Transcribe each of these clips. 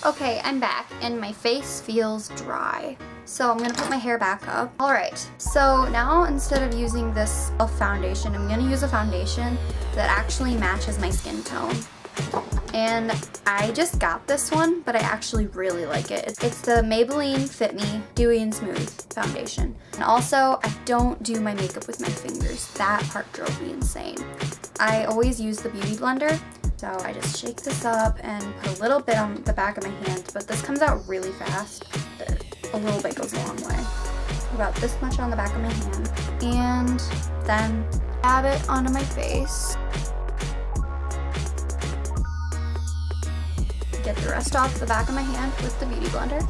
Okay, I'm back and my face feels dry. So I'm gonna put my hair back up. All right, so now instead of using this foundation, I'm gonna use a foundation that actually matches my skin tone. And I just got this one, but I actually really like it. It's the Maybelline Fit Me Dewy and Smooth foundation. And also, I don't do my makeup with my fingers. That part drove me insane. I always use the Beauty Blender. So I just shake this up and put a little bit on the back of my hand, but this comes out really fast. A little bit goes a long way. About this much on the back of my hand. And then dab it onto my face. Get the rest off the back of my hand with the Beauty Blender.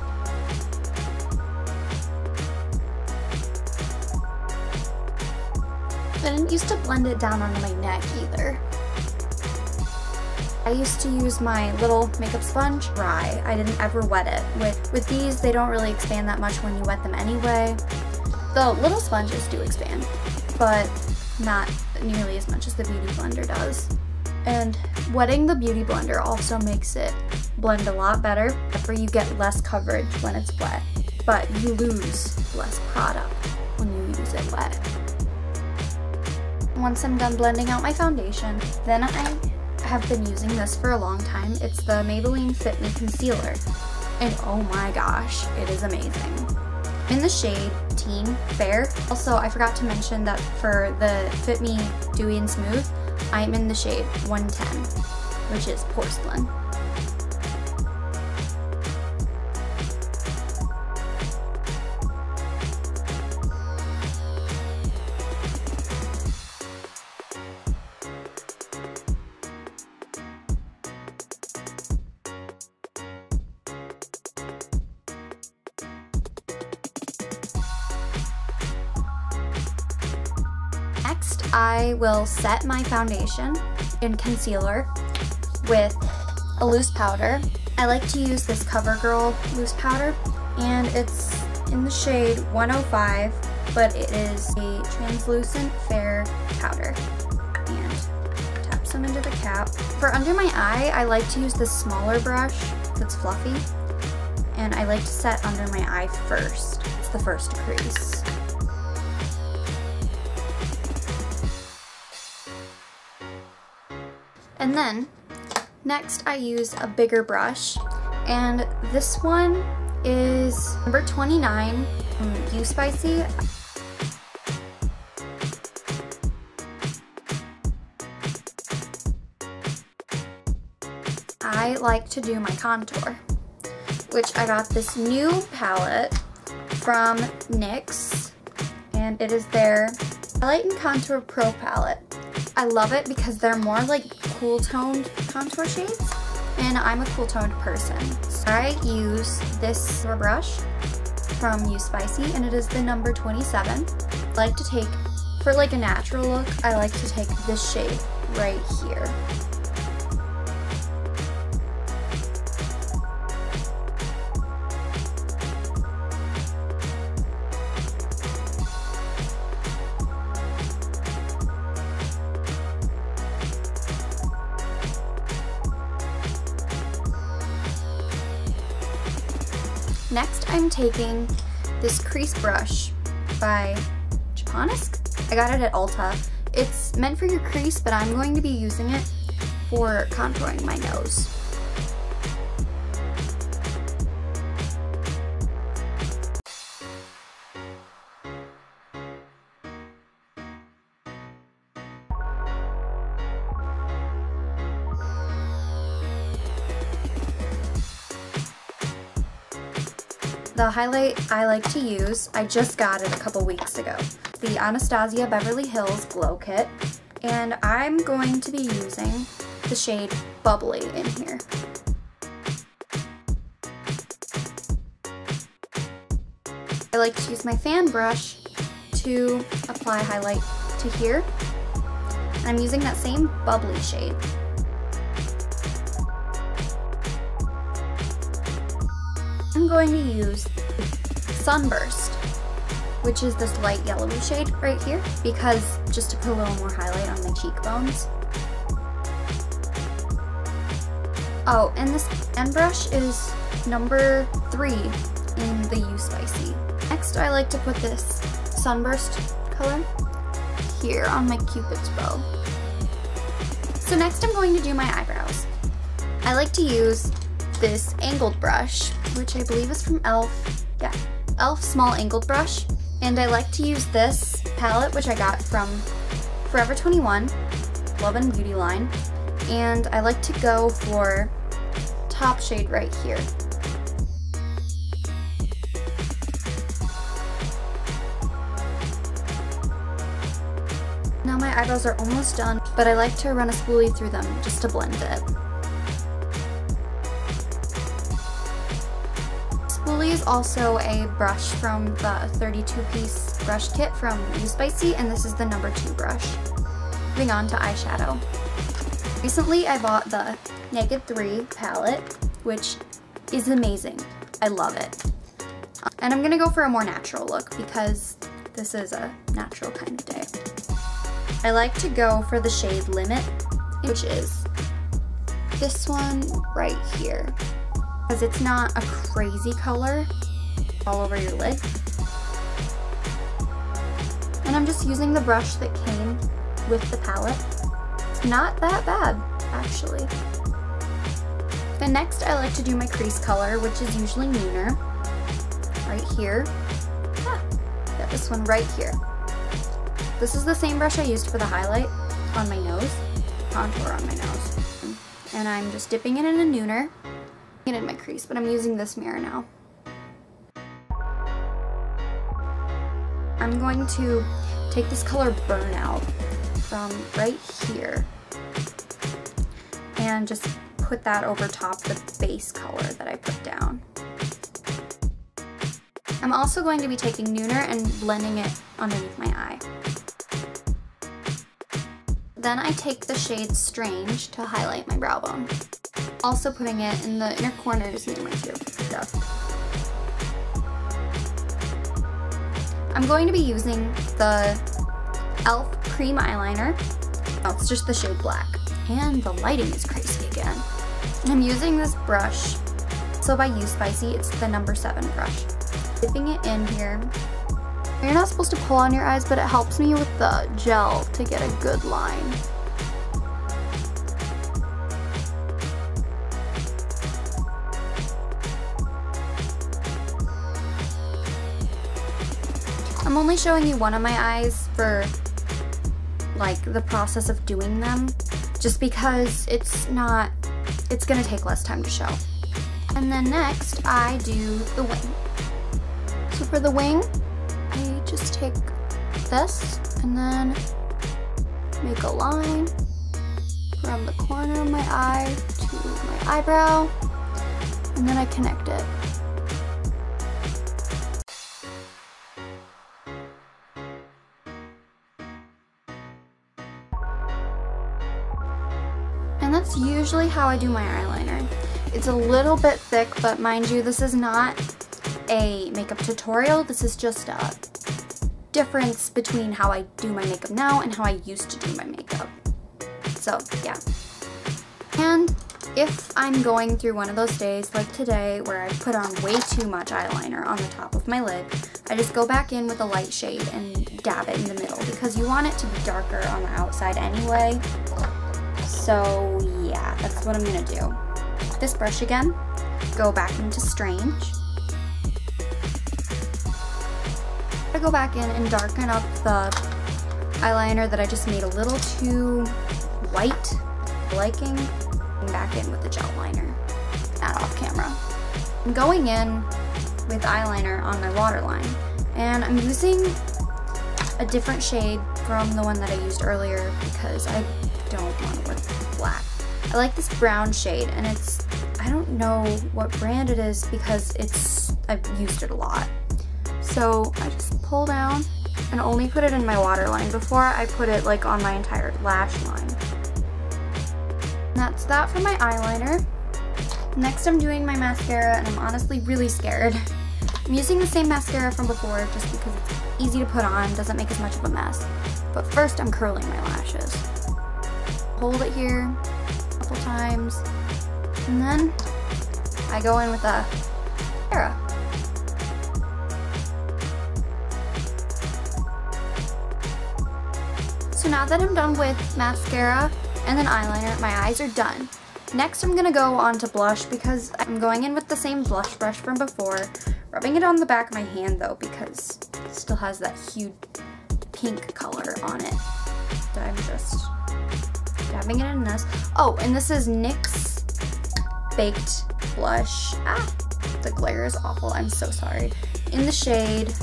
I didn't used to blend it down onto my neck either. I used to use my little makeup sponge dry. I didn't ever wet it. With these, they don't really expand that much when you wet them anyway. The little sponges do expand, but not nearly as much as the Beauty Blender does. And wetting the Beauty Blender also makes it blend a lot better, for you get less coverage when it's wet, but you lose less product when you use it wet. Once I'm done blending out my foundation, then I have been using this for a long time. It's the Maybelline Fit Me Concealer, and oh my gosh, it is amazing. In the shade Teen Fair. Also, I forgot to mention that for the Fit Me Dewy and Smooth, I'm in the shade 110, which is Porcelain. Next, I will set my foundation in concealer with a loose powder. I like to use this CoverGirl loose powder, and it's in the shade 105, but it is a translucent fair powder. And tap some into the cap. For under my eye, I like to use this smaller brush that's fluffy, and I like to set under my eye first. It's the first to crease. And then, next I use a bigger brush, and this one is number 29 from You Spicy. I like to do my contour, which I got this new palette from NYX, and it is their Highlight and Contour Pro palette. I love it because they're more like cool toned contour shades, and I'm a cool toned person. So I use this brush from You Spicy, and it is the number 27. I like to take, for like a natural look, I like to take this shade right here. Next, I'm taking this crease brush by Japonisk. I got it at Ulta. It's meant for your crease, but I'm going to be using it for contouring my nose. The highlight I like to use, I just got it a couple weeks ago, the Anastasia Beverly Hills Glow Kit, and I'm going to be using the shade Bubbly in here. I like to use my fan brush to apply highlight to here. I'm using that same Bubbly shade. I'm going to use Sunburst, which is this light yellowy shade right here, because just to put a little more highlight on my cheekbones. Oh, and this fan brush is number 3 in the You Spicy. Next, I like to put this Sunburst color here on my Cupid's bow. So next I'm going to do my eyebrows. I like to use this angled brush, which I believe is from e.l.f. Yeah, e.l.f. small angled brush. And I like to use this palette, which I got from Forever 21, Love and Beauty line. And I like to go for top shade right here. Now my eyebrows are almost done, but I like to run a spoolie through them just to blend it. Spoolie is also a brush from the 32-piece brush kit from You Spicy, and this is the number 2 brush. Moving on to eyeshadow. Recently I bought the Naked 3 palette, which is amazing. I love it. And I'm gonna go for a more natural look because this is a natural kind of day. I like to go for the shade Limit, which is this one right here, because it's not a crazy color all over your lid. And I'm just using the brush that came with the palette. It's not that bad, actually. Then next I like to do my crease color, which is usually Nooner, right here. Got this one right here. This is the same brush I used for the highlight on my nose, contour on my nose. And I'm just dipping it in a Nooner, and in my crease, but I'm using this mirror now. I'm going to take this color Burnout from right here and just put that over top the base color that I put down. I'm also going to be taking Nooner and blending it underneath my eye. Then I take the shade Strange to highlight my brow bone. Also putting it in the inner corners near my tear duct. I'm going to be using the e.l.f. cream eyeliner. Oh, it's just the shade Black. And the lighting is crazy again. And I'm using this brush. So by You Spicy, it's the number 7 brush. Dipping it in here. You're not supposed to pull on your eyes, but it helps me with the gel to get a good line. I'm only showing you one of my eyes for like the process of doing them, just because it's gonna take less time to show. And then next I do the wing. So for the wing, I just take this and then make a line from the corner of my eye to my eyebrow, and then I connect it. And that's usually how I do my eyeliner. It's a little bit thick, but mind you, this is not a makeup tutorial. This is just a difference between how I do my makeup now and how I used to do my makeup. So yeah. And if I'm going through one of those days like today where I put on way too much eyeliner on the top of my lid, I just go back in with a light shade and dab it in the middle, because you want it to be darker on the outside anyway. So yeah, that's what I'm gonna do. This brush again, go back into Strange. I go back in and darken up the eyeliner that I just made a little too white liking, and back in with the gel liner. That off camera. I'm going in with eyeliner on my waterline, and I'm using a different shade from the one that I used earlier because I don't want to work with black. I like this brown shade, and I don't know what brand it is because I've used it a lot. So I just pull down and only put it in my waterline before I put it like on my entire lash line. And that's that for my eyeliner. Next I'm doing my mascara, and I'm honestly really scared. I'm using the same mascara from before just because it's easy to put on, doesn't make as much of a mess. But first I'm curling my lashes. Hold it here a couple times, and then I go in with a mascara. So now that I'm done with mascara and then eyeliner, my eyes are done. Next I'm gonna go on to blush because I'm going in with the same blush brush from before, rubbing it on the back of my hand though because it still has that huge pink color on it. So I'm just dabbing it in this. Oh, and this is NYX Baked Blush. The glare is awful, I'm so sorry. In the shade,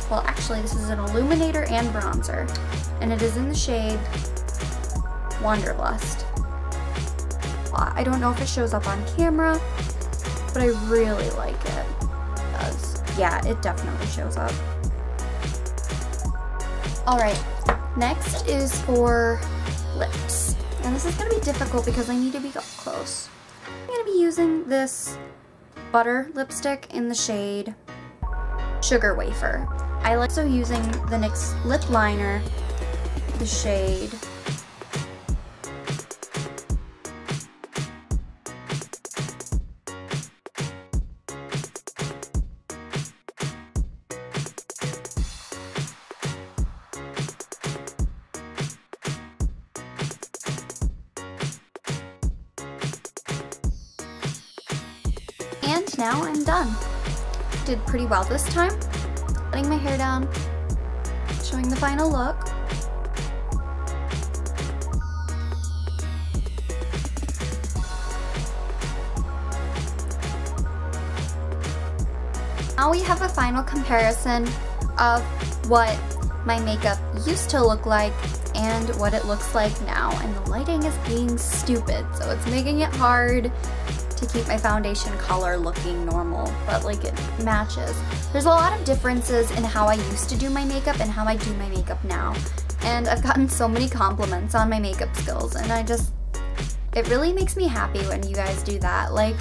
well actually this is an illuminator and bronzer, and it is in the shade Wanderlust. I don't know if it shows up on camera, but I really like it. It does. Yeah, it definitely shows up. Alright, next is for lips. And this is going to be difficult because I need to be up close. I'm going to be using this butter lipstick in the shade Sugar Wafer. I like also using the NYX lip liner, the shade and now I'm done. Did pretty well this time. Letting my hair down, showing the final look. Now we have a final comparison of what my makeup used to look like and what it looks like now. And the lighting is being stupid, so it's making it hard to keep my foundation color looking normal, but like it matches. There's a lot of differences in how I used to do my makeup and how I do my makeup now. And I've gotten so many compliments on my makeup skills, and it really makes me happy when you guys do that. Like,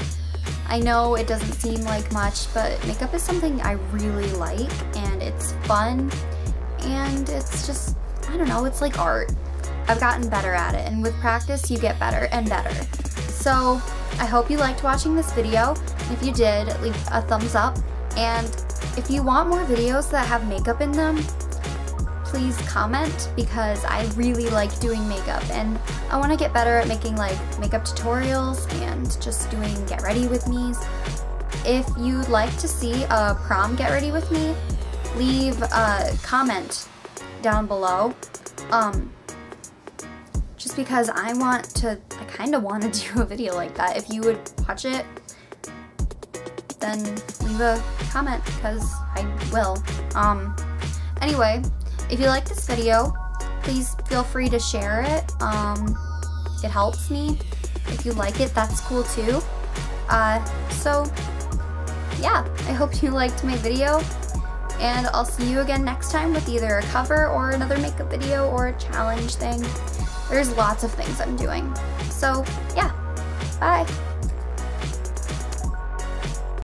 I know it doesn't seem like much, but makeup is something I really like, and it's fun, and it's just, I don't know, it's like art. I've gotten better at it, and with practice you get better and better. So I hope you liked watching this video. If you did, leave a thumbs up, and if you want more videos that have makeup in them, please comment, because I really like doing makeup and I want to get better at making like makeup tutorials and just doing get ready with me's. If you'd like to see a prom get ready with me, leave a comment down below. Just because I kind of want to do a video like that. If you would watch it, then leave a comment, because I will. Anyway, if you like this video, please feel free to share it. It helps me. If you like it, that's cool too. So yeah, I hope you liked my video, and I'll see you again next time with either a cover or another makeup video or a challenge thing. There's lots of things I'm doing. So yeah, bye.